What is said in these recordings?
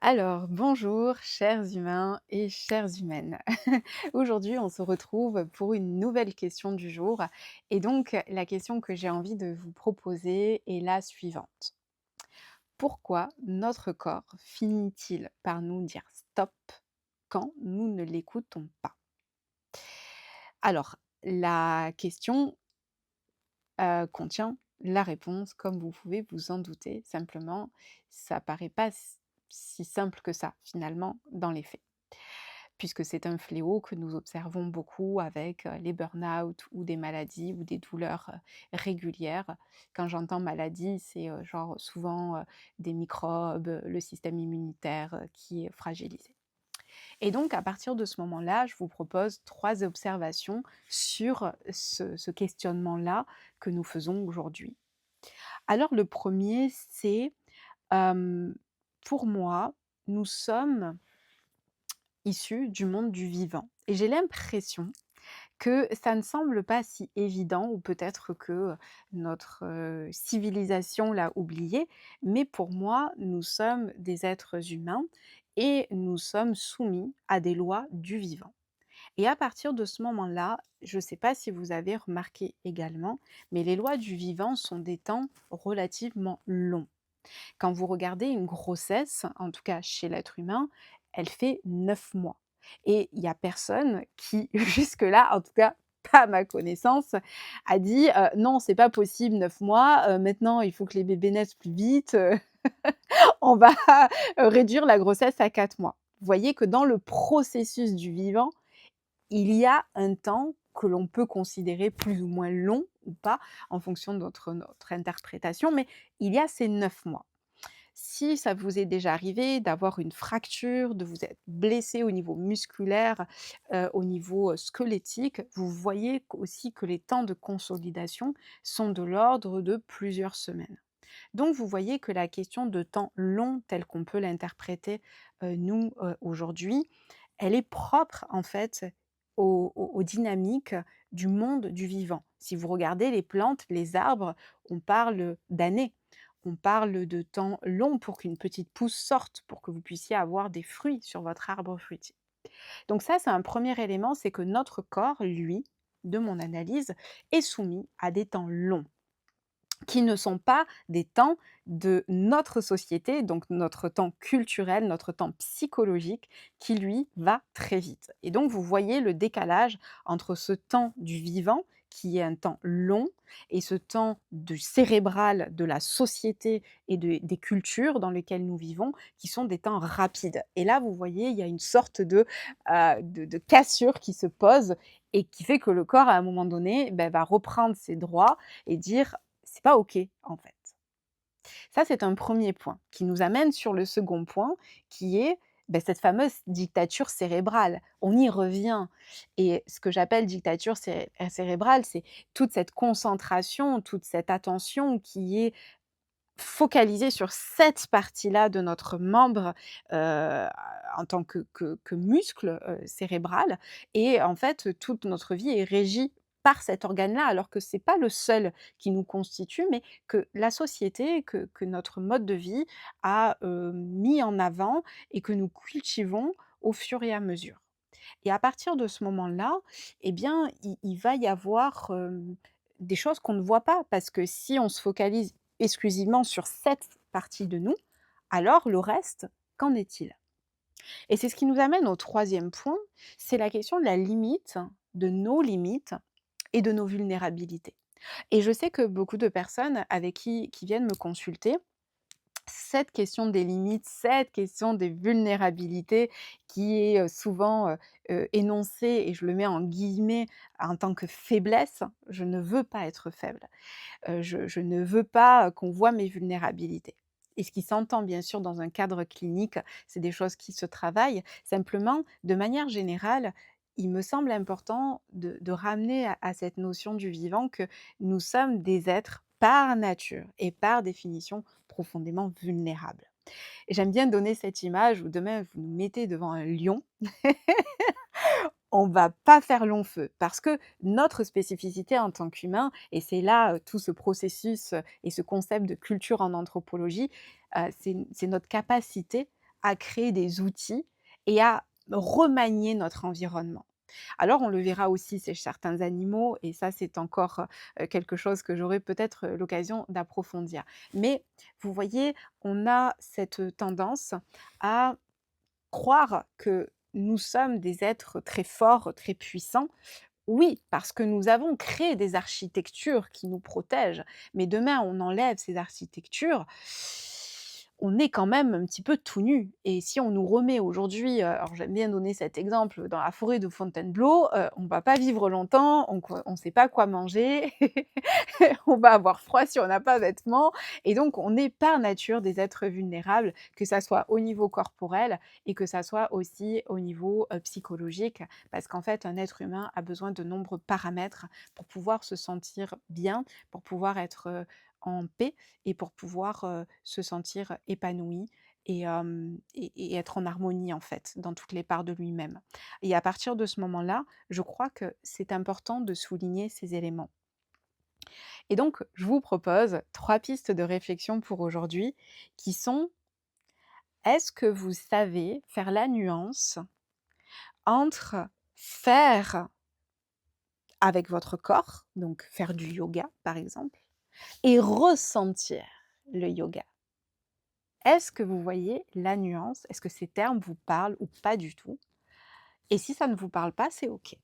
Alors, bonjour, chers humains et chères humaines. Aujourd'hui, on se retrouve pour une nouvelle question du jour. Et donc, la question que j'ai envie de vous proposer est la suivante. Pourquoi notre corps finit-il par nous dire stop quand nous ne l'écoutons pas? Alors, la question contient la réponse, comme vous pouvez vous en douter. Simplement, ça paraît pas si simple que ça, finalement, dans les faits. Puisque c'est un fléau que nous observons beaucoup avec les burn-out ou des maladies ou des douleurs régulières. Quand j'entends maladie, c'est genre souvent des microbes, le système immunitaire qui est fragilisé. Et donc, à partir de ce moment-là, je vous propose 3 observations sur ce questionnement-là que nous faisons aujourd'hui. Alors le premier, c'est, hem, pour moi, nous sommes issus du monde du vivant et j'ai l'impression que ça ne semble pas si évident ou peut-être que notre, civilisation l'a oublié, mais pour moi, nous sommes des êtres humains et nous sommes soumis à des lois du vivant. Et à partir de ce moment-là, je ne sais pas si vous avez remarqué également, mais les lois du vivant sont des temps relativement longs. Quand vous regardez une grossesse, en tout cas chez l'être humain, elle fait 9 mois et il y a personne qui jusque-là, en tout cas pas à ma connaissance, a dit: «Non, c'est pas possible 9 mois, maintenant il faut que les bébés naissent plus vite, on va, réduire la grossesse à 4 mois». Vous voyez que dans le processus du vivant, il y a un temps que l'on peut considérer plus ou moins long ou pas en fonction de notre interprétation, mais il y a ces 9 mois. Si ça vous est déjà arrivé d'avoir une fracture, de vous être blessé au niveau musculaire, au niveau, squelettique, vous voyez aussi que les temps de consolidation sont de l'ordre de plusieurs semaines. Donc vous voyez que la question de temps long tel qu'on peut l'interpréter, nous, aujourd'hui, elle est propre en fait aux dynamiques du monde du vivant. Si vous regardez les plantes, les arbres, on parle d'années. On parle de temps long pour qu'une petite pousse sorte, pour que vous puissiez avoir des fruits sur votre arbre fruitier. Donc ça, c'est un premier élément, c'est que notre corps, lui, de mon analyse, est soumis à des temps longs qui ne sont pas des temps de notre société, donc notre temps culturel, notre temps psychologique, qui lui va très vite. Et donc vous voyez le décalage entre ce temps du vivant, qui est un temps long, et ce temps du cérébral de la société et des cultures dans lesquelles nous vivons, qui sont des temps rapides. Et là, vous voyez, il y a une sorte de cassure qui se pose et qui fait que le corps, à un moment donné, va reprendre ses droits et dire c'est pas OK, en fait. Ça, c'est un premier point qui nous amène sur le second point qui est, cette fameuse dictature cérébrale. On y revient et ce que j'appelle dictature cérébrale, c'est toute cette concentration, toute cette attention qui est focalisée sur cette partie-là de notre membre, heu, en tant que muscle, cérébral et en fait, toute notre vie est régie par cet organe-là, alors que c'est pas le seul qui nous constitue, mais que la société, que notre mode de vie a, mis en avant et que nous cultivons au fur et à mesure. Et à partir de ce moment-là, eh bien, il va y avoir, des choses qu'on ne voit pas parce que si on se focalise exclusivement sur cette partie de nous, alors le reste, qu'en est-il? Et c'est ce qui nous amène au troisième point, c'est la question de la limite, de nos limites et de nos vulnérabilités. Et je sais que beaucoup de personnes avec qui viennent me consulter cette question des limites, cette question des vulnérabilités qui est, souvent, énoncée et je le mets en guillemets en tant que faiblesse. Je ne veux pas être faible. Je ne veux pas, qu'on voie mes vulnérabilités. Et ce qui s'entend bien sûr dans un cadre clinique, c'est des choses qui se travaillent. Simplement, de manière générale, il me semble important de ramener à cette notion du vivant que nous sommes des êtres par nature et par définition profondément vulnérables. Et j'aime bien donner cette image où demain vous nous mettez devant un lion, on va pas faire long feu parce que notre spécificité en tant qu'humain et c'est là, tout ce processus, et ce concept de culture en anthropologie, c'est notre capacité à créer des outils et à remanier notre environnement. Alors on le verra aussi chez certains animaux et ça c'est encore, quelque chose que j'aurai peut-être, l'occasion d'approfondir. Mais vous voyez, on a cette tendance à croire que nous sommes des êtres très forts, très puissants. Oui, parce que nous avons créé des architectures qui nous protègent, mais demain on enlève ces architectures, on est quand même un petit peu tout nu et si on nous remet aujourd'hui, alors j'aime bien donner cet exemple, dans la forêt de Fontainebleau, on va pas vivre longtemps, on sait pas quoi manger, on va avoir froid si on n'a pas vêtements et donc on est par nature des êtres vulnérables, que ça soit au niveau corporel et que ça soit aussi au niveau, psychologique. Parce qu'en fait, un être humain a besoin de nombreux paramètres pour pouvoir se sentir bien, pour pouvoir être, en paix et pour pouvoir, se sentir épanoui et être en harmonie, en fait, dans toutes les parts de lui-même. Et à partir de ce moment-là, je crois que c'est important de souligner ces éléments. Et donc, je vous propose 3 pistes de réflexion pour aujourd'hui qui sont: est-ce que vous savez faire la nuance entre faire avec votre corps, donc faire du yoga par exemple, et ressentir le yoga? Est-ce que vous voyez la nuance? Est-ce que ces termes vous parlent ou pas du tout? Et si ça ne vous parle pas, c'est OK.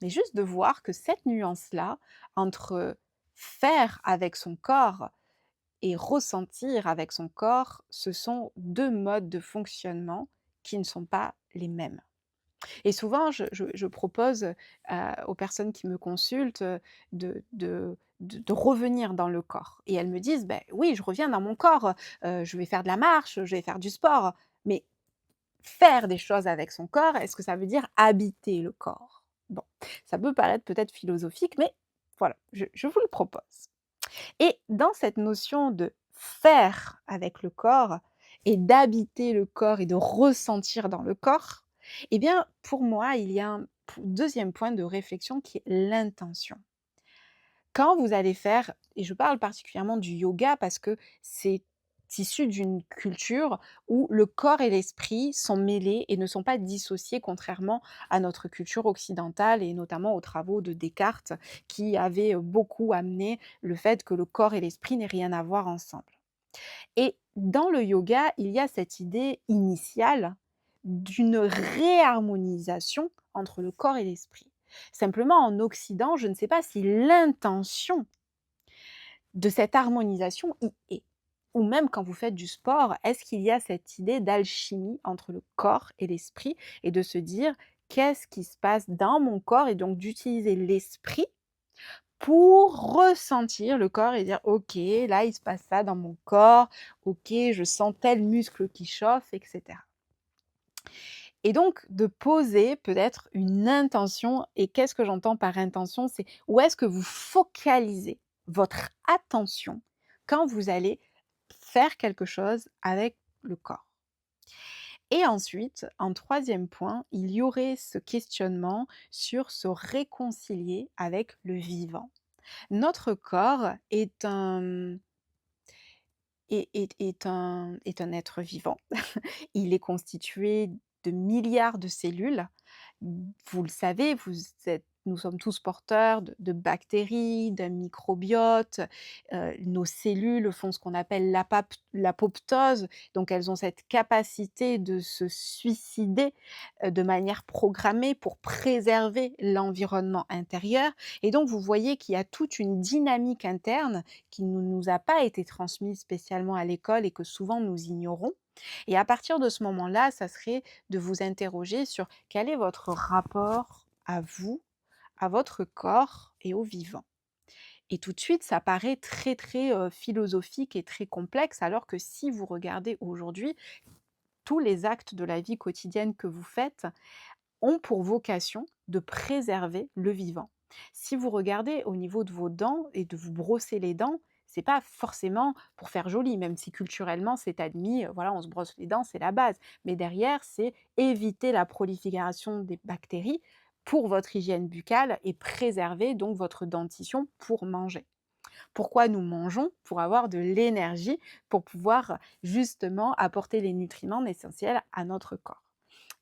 Mais juste de voir que cette nuance-là, entre faire avec son corps et ressentir avec son corps, ce sont 2 modes de fonctionnement qui ne sont pas les mêmes. Et souvent, je propose, aux personnes qui me consultent, de revenir dans le corps et elles me disent: «Beh, oui, je reviens dans mon corps, je vais faire de la marche, je vais faire du sport». Mais faire des choses avec son corps, est-ce que ça veut dire habiter le corps? Bon, ça peut paraître peut-être philosophique, mais voilà, je vous le propose. Et dans cette notion de faire avec le corps et d'habiter le corps et de ressentir dans le corps, eh bien, pour moi, il y a un 2e point de réflexion qui est l'intention. Quand vous allez faire et je parle particulièrement du yoga parce que c'est issu d'une culture où le corps et l'esprit sont mêlés et ne sont pas dissociés, contrairement à notre culture occidentale et notamment aux travaux de Descartes qui avaient, beaucoup amené le fait que le corps et l'esprit n'aient rien à voir ensemble. Et dans le yoga, il y a cette idée initiale d'une réharmonisation entre le corps et l'esprit. Simplement en Occident, je ne sais pas si l'intention de cette harmonisation y est. Ou même quand vous faites du sport, est-ce qu'il y a cette idée d'alchimie entre le corps et l'esprit et de se dire: «Qu'est-ce qui se passe dans mon corps?» et donc d'utiliser l'esprit pour ressentir le corps et dire: «OK, là, il se passe ça dans mon corps. OK, je sens tel muscle qui chauffe» et cetera. Et donc de poser peut-être une intention et qu'est-ce que j'entends par intention? C'est où est-ce que vous focalisez votre attention quand vous allez faire quelque chose avec le corps. Et ensuite, en 3e point, il y aurait ce questionnement sur se réconcilier avec le vivant. Notre corps est un être vivant. Il est constitué de milliards de cellules. Vous le savez, nous sommes tous porteurs de bactéries, d'un microbiote. Nos cellules font ce qu'on appelle l'apoptose, donc elles ont cette capacité de se suicider, de manière programmée pour préserver l'environnement intérieur et donc vous voyez qu'il y a toute une dynamique interne qui ne nous a pas été transmise spécialement à l'école et que souvent nous ignorons. Et à partir de ce moment-là, ça serait de vous interroger sur quel est votre rapport à vous, à votre corps et au vivant. Et tout de suite, ça paraît très, très, philosophique et très complexe, alors que si vous regardez aujourd'hui, tous les actes de la vie quotidienne que vous faites ont pour vocation de préserver le vivant. Si vous regardez au niveau de vos dents et de vous brosser les dents, c'est pas forcément pour faire joli, même si culturellement c'est admis, voilà, on se brosse les dents, c'est la base. Mais derrière, c'est éviter la prolifération des bactéries pour votre hygiène buccale et préserver donc votre dentition pour manger. Pourquoi nous mangeons? Pour avoir de l'énergie, pour pouvoir justement apporter les nutriments essentiels à notre corps.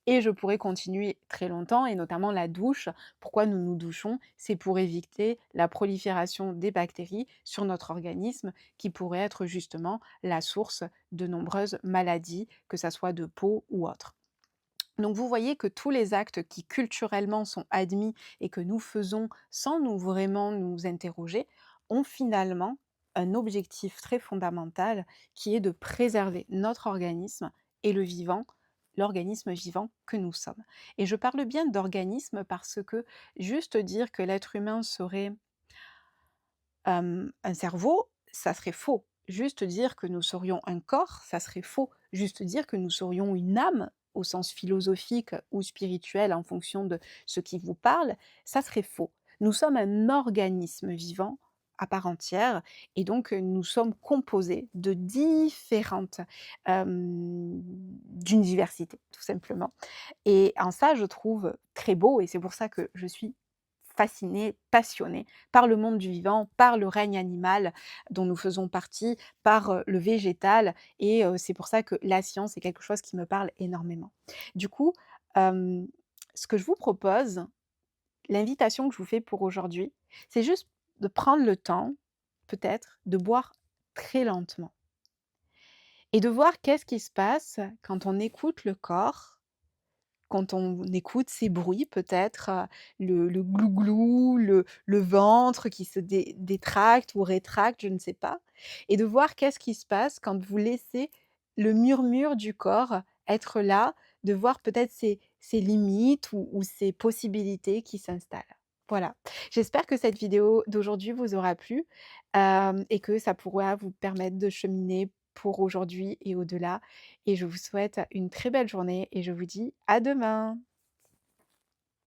Et je pourrais continuer très longtemps et notamment la douche. Pourquoi nous nous douchons? C'est pour éviter la prolifération des bactéries sur notre organisme qui pourrait être justement la source de nombreuses maladies, que ça soit de peau ou autre. Donc vous voyez que tous les actes qui culturellement sont admis et que nous faisons sans nous vraiment nous interroger, ont finalement un objectif très fondamental qui est de préserver notre organisme et l'organisme vivant que nous sommes. Et je parle bien d'organisme parce que juste dire que l'être humain serait un cerveau, ça serait faux. Juste dire que nous serions un corps, ça serait faux. Juste dire que nous serions une âme, au sens philosophique ou spirituel en fonction de ce qui vous parle, ça serait faux. Nous sommes un organisme vivant à part entière et donc nous sommes composés de différentes, d'une diversité tout simplement. Et en ça, je trouve très beau et c'est pour ça que je suis fascinée, passionnée par le monde du vivant, par le règne animal dont nous faisons partie, par, le végétal et c'est pour ça que la science est quelque chose qui me parle énormément. Du coup, hem, ce que je vous propose, l'invitation que je vous fais pour aujourd'hui, c'est juste de prendre le temps, peut-être, de boire très lentement et de voir qu'est-ce qui se passe quand on écoute le corps, quand on écoute ces bruits peut-être, le glouglou, le ventre qui se détracte ou rétracte, je ne sais pas et de voir qu'est-ce qui se passe quand vous laissez le murmure du corps être là, de voir peut-être ses limites ou ses possibilités qui s'installent. Voilà. J'espère que cette vidéo d'aujourd'hui vous aura plu, et que ça pourra vous permettre de cheminer pour aujourd'hui et au-delà et je vous souhaite une très belle journée et je vous dis à demain.